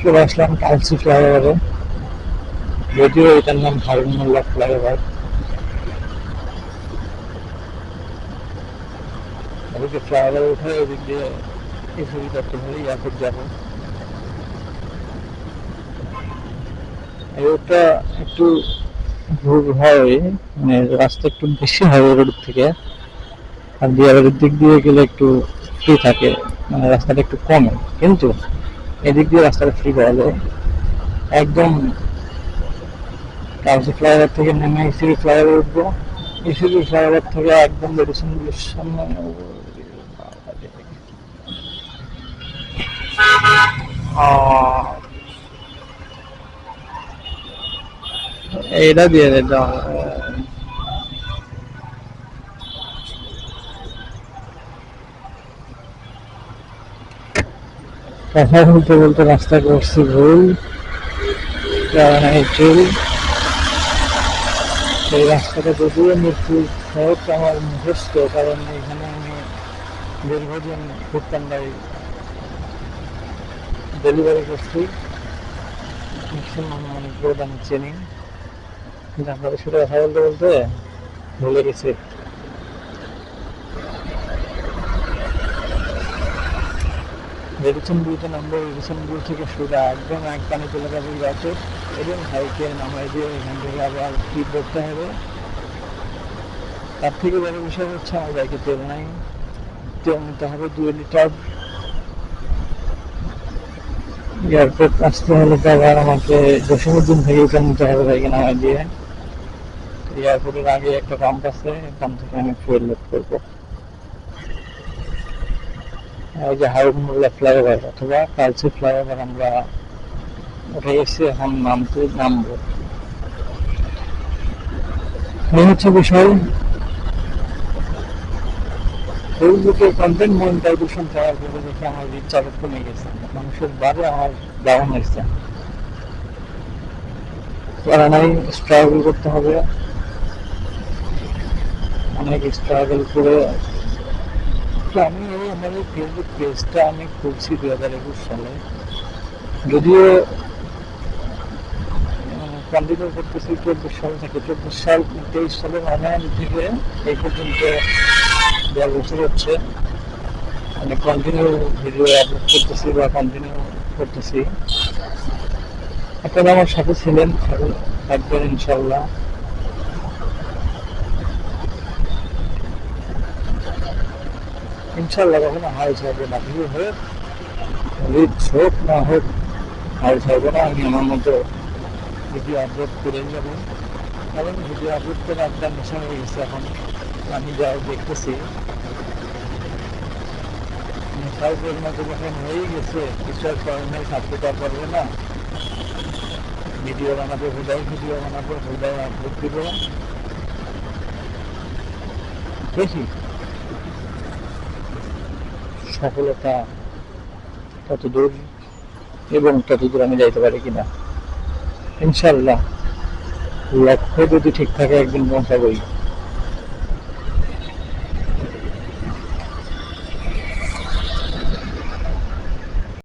চলে আসলাম কালসি ফ্লাইওভারে, যদিও এটার নাম হারুন মোল্লা ফ্লাইওভার। ওদিকে ফ্লাইওভার উঠে ওদিক দিয়ে এই ছবি করতে হলে এয়ারপোর্ট যাবো। এই রোডটা একটু ভুল হয়, মানে রাস্তা একটু বেশি হয় রোড থেকে, আর দিয়াবাড়ির দিক দিয়ে গেলে একটু ফ্রি থাকে, মানে রাস্তাটা একটু কমে। কিন্তু এদিক দিয়ে রাস্তাটা ফ্রি পাওয়া যায় একদম। কালসি ফ্লাইওভার থেকে নেমে ইসিবি ফ্লাইওভার উঠবো, ইসিবি ফ্লাইওভার থেকে একদম মেডিসিন গুলির সামনে এটা দিয়ে দিতে কথা বলতে বলতে রাস্তা করছি ভুল, কারণ এই চুল এই রাস্তাটা যদিও মৃত্যুর সড়ক আমার মুখস্থ, কারণ এখানে আমি দীর্ঘদিন ভুট্টান বাড়ি ডেলিভারি করছি, ম্যাক্সিমাম অনেকগুলো আমি চিনি, কিন্তু আপনাদের সাথে কথা বলতে বলতে ভুলে গেছি। রেডিসন ব্রিজে নামবো, রেডিসন ব্রিজ থেকে সোজা একদম এক পানি চলে যাবে গাছে, এবং হাইকে নামাই দিয়ে এখান থেকে আবার কি করতে হবে। তার থেকে বড় বিষয় হচ্ছে আমার বাইকে তেল নাই, তেল নিতে হবে 2 লিটার। এয়ারপোর্ট আসতে হলে তো আবার আমাকে জসীমউদ্দিন থেকে তেল নিতে হবে বাইকে নামাই দিয়ে। এয়ারপোর্টের আগে একটা পাম্প আছে, পাম্প থেকে আমি ফুয়েল লোড করবো। এই যে হারুন মোল্লা ফ্লাইওভার অথবা কালসি ফ্লাইওভার আমরা উঠে গেছি, এখন নামবো। এই হচ্ছে বিষয়। ফেসবুকে কন্টেন্ট মনিটাইজেশন করার পরে দেখি আমার রিচ আরো কমে গেছে, মানুষের বারে আমার ডাউন হয়েছে। নাই, স্ট্রাগল করতে হবে, অনেক স্ট্রাগল করে আমি আমার ফেসবুক পেজটা আমি খুলছি 2021 সালে, যদিও কন্টিনিউ করতেছি 24 সাল থেকে। 24 সাল 23 সালের অনলাইন থেকে এই পর্যন্ত 1.5 বছর হচ্ছে আমি কন্টিনিউ ভিডিও আপলোড করতেছি বা কন্টিনিউ করতেছি। আপনারা আমার সাথে ছিলেন, থাকবেন ইনশাল্লাহ। ইনশাল্লাহ কখনো হাল ছাড়বে না, ভিউ হোক রিচ হোক না হোক, হাল ছাড়বে না। আমি আমার মতো ভিডিও আপলোড করে যাবো, কারণ ভিডিও আপলোড করে একটা নেশা হয়ে গেছে এখন। আমি যা দেখতেছি নেশার পরিণত যখন হয়ে গেছে, কিছু আর করার থাকতে পারবে না। ভিডিও বানাবো, ভিডিও বানাবো, আপলোড দিব, দেখি সফলতা তত দূর এবং তত দূর আমি যাইতে পারি কিনা। ইনশাল্লাহ লক্ষ্য যদি ঠিক থাকে একদিন পৌঁছাবই।